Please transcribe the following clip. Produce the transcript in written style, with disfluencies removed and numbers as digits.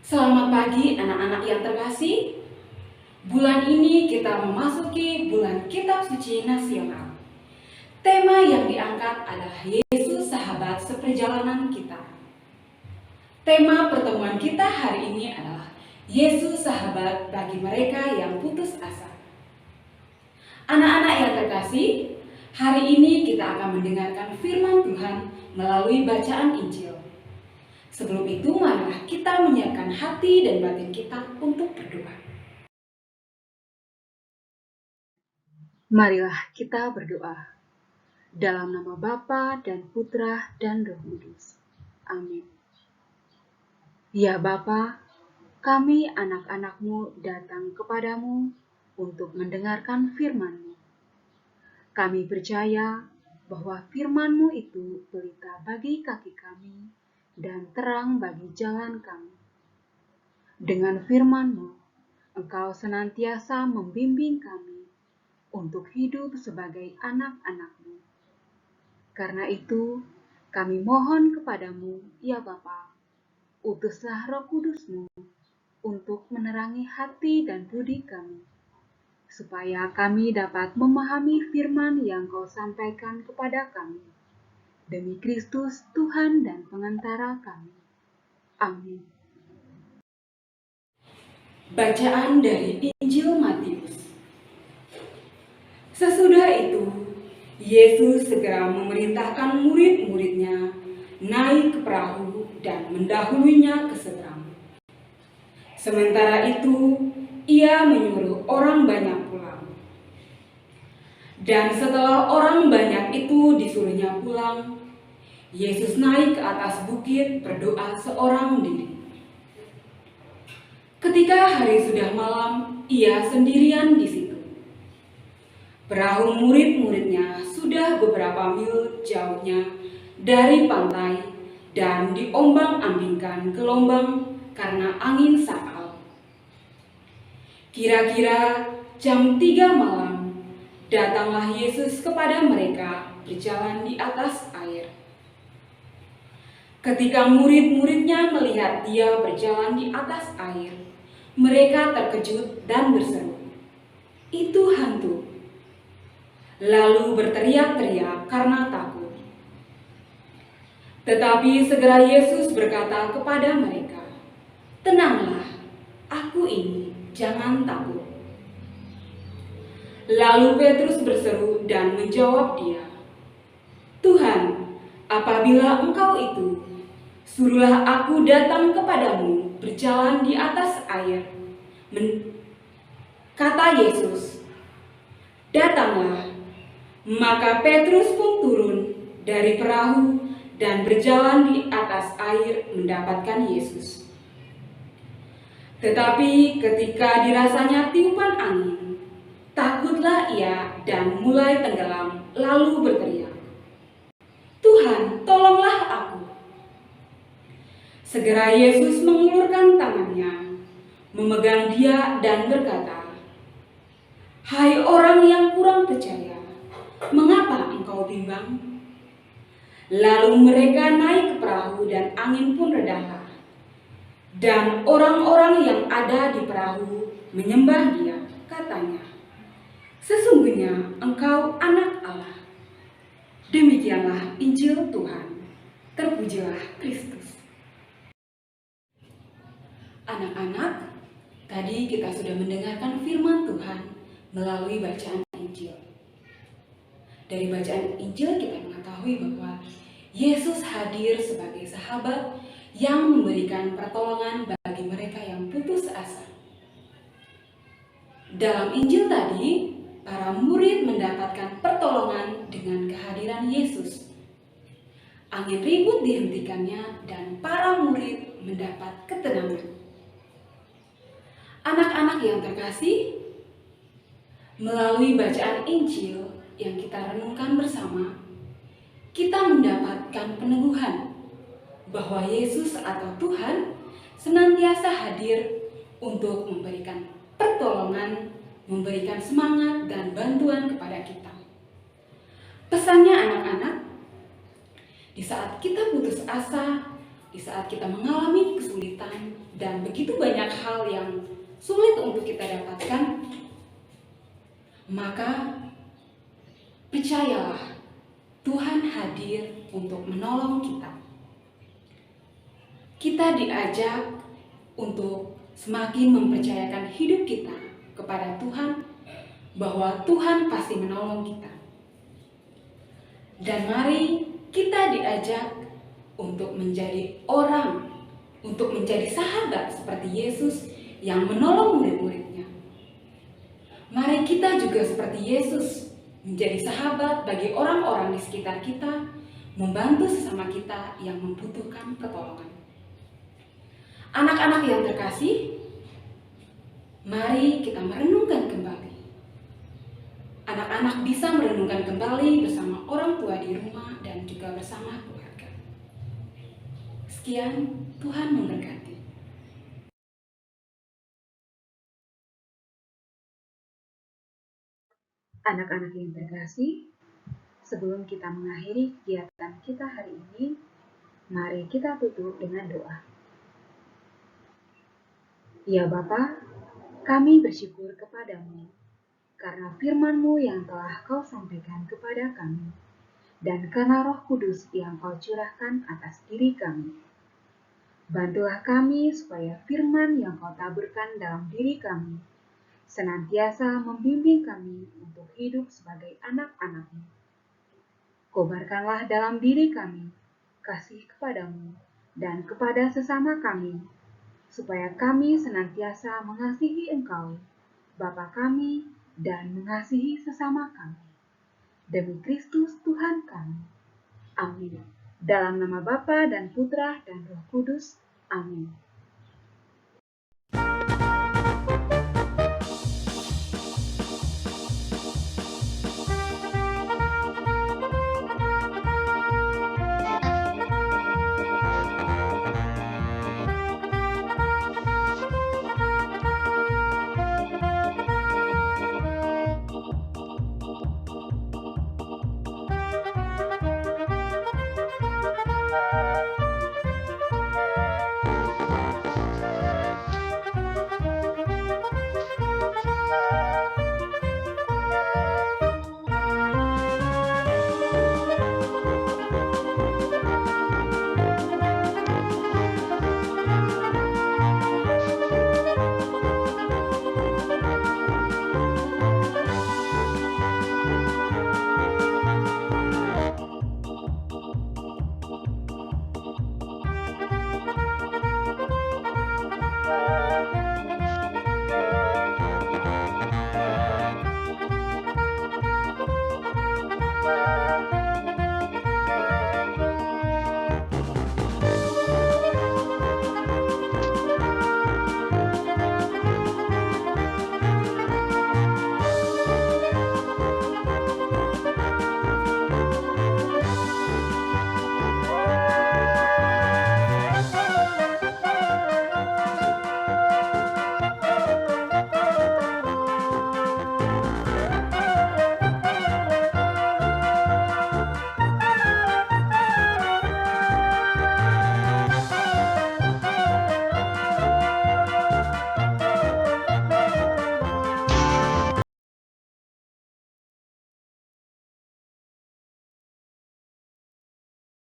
Selamat pagi anak-anak yang terkasih. Bulan ini kita memasuki bulan Kitab Suci Nasional. Tema yang diangkat adalah Yesus sahabat seperjalanan kita. Tema pertemuan kita hari ini adalah Yesus sahabat bagi mereka yang putus asa. Anak-anak yang terkasih, hari ini kita akan mendengarkan firman Tuhan melalui bacaan Injil. Sebelum itu, marilah kita menyiapkan hati dan batin kita untuk berdoa. Marilah kita berdoa. Dalam nama Bapa dan Putra dan Roh Kudus. Amin. Ya Bapa, kami anak-anak-Mu datang kepadamu untuk mendengarkan firman-Mu. Kami percaya bahwa firman-Mu itu pelita bagi kaki kami dan terang bagi jalan kami. Dengan firman-Mu, Engkau senantiasa membimbing kami untuk hidup sebagai anak-anak-Mu. Karena itu, kami mohon kepadamu, ya Bapa, utuslah Roh Kudus-Mu untuk menerangi hati dan budi kami, supaya kami dapat memahami firman yang Kau sampaikan kepada kami. Demi Kristus, Tuhan dan pengantara kami. Amin. Bacaan dari Injil Matius. Sesudah itu, Yesus segera memerintahkan murid-muridnya naik ke perahu dan mendahulunya ke seberang. Sementara itu, ia menyuruh orang banyak pulang. Dan setelah orang banyak itu disuruhnya pulang, Yesus naik ke atas bukit berdoa seorang diri. Ketika hari sudah malam, ia sendirian di situ. Perahu murid-muridnya sudah beberapa mil jauhnya dari pantai dan diombang-ambingkan ke lombang karena angin sakal. Kira-kira jam 3 malam, datanglah Yesus kepada mereka berjalan di atas air. Ketika murid-muridnya melihat dia berjalan di atas air, mereka terkejut dan berseru, "Itu hantu!" Lalu berteriak-teriak karena takut. Tetapi segera Yesus berkata kepada mereka, "Tenanglah, aku ini, jangan takut." Lalu Petrus berseru dan menjawab dia, "Tuhan, apabila Engkau itu, suruhlah aku datang kepadamu berjalan di atas air." Kata Yesus, "Datanglah." Maka Petrus pun turun dari perahu dan berjalan di atas air mendapatkan Yesus. Tetapi ketika dirasanya tiupan angin, takutlah ia dan mulai tenggelam, lalu berteriak, "Tuhan, tolonglah aku." Segera Yesus mengulurkan tangannya, memegang dia dan berkata, "Hai orang yang kurang percaya, mengapa engkau bimbang?" Lalu mereka naik ke perahu dan angin pun redahlah. Dan orang-orang yang ada di perahu menyembah dia, katanya, "Sesungguhnya engkau anak Allah." Demikianlah Injil Tuhan. Terpujilah Kristus. Anak-anak, tadi kita sudah mendengarkan firman Tuhan melalui bacaan Injil. Dari bacaan Injil kita mengetahui bahwa Yesus hadir sebagai sahabat yang memberikan pertolongan bagi mereka yang putus asa. Dalam Injil tadi, para murid mendapatkan pertolongan dengan kehadiran Yesus. Angin ribut dihentikannya dan para murid mendapat ketenangan. Anak-anak yang terkasih, melalui bacaan Injil yang kita renungkan bersama, kita mendapatkan peneguhan bahwa Yesus atau Tuhan senantiasa hadir untuk memberikan pertolongan, memberikan semangat dan bantuan kepada kita. Pesannya anak-anak, di saat kita putus asa, di saat kita mengalami kesulitan dan begitu banyak hal yang sulit untuk kita dapatkan, maka percayalah, Tuhan hadir untuk menolong kita. Kita diajak untuk semakin mempercayakan hidup kita kepada Tuhan, bahwa Tuhan pasti menolong kita. Dan mari kita diajak untuk menjadi orang, untuk menjadi sahabat seperti Yesus yang menolong murid-muridnya. Mari kita juga seperti Yesus menjadi sahabat bagi orang-orang di sekitar kita, membantu sesama kita yang membutuhkan pertolongan. Anak-anak yang terkasih, mari kita merenungkan kembali. Anak-anak bisa merenungkan kembali bersama orang tua di rumah dan juga bersama keluarga. Sekian, Tuhan memberkati. Anak-anak yang terkasih, sebelum kita mengakhiri kegiatan kita hari ini, mari kita tutup dengan doa. Ya Bapa, kami bersyukur kepadamu karena firman-Mu yang telah Kau sampaikan kepada kami, dan karena Roh Kudus yang Kau curahkan atas diri kami. Bantulah kami supaya firman yang Kau taburkan dalam diri kami senantiasa membimbing kami untuk hidup sebagai anak-anak-Mu. Kobarkanlah dalam diri kami kasih kepadamu dan kepada sesama kami, supaya kami senantiasa mengasihi Engkau, Bapa kami, dan mengasihi sesama kami. Demi Kristus Tuhan kami. Amin. Dalam nama Bapa dan Putra dan Roh Kudus. Amin.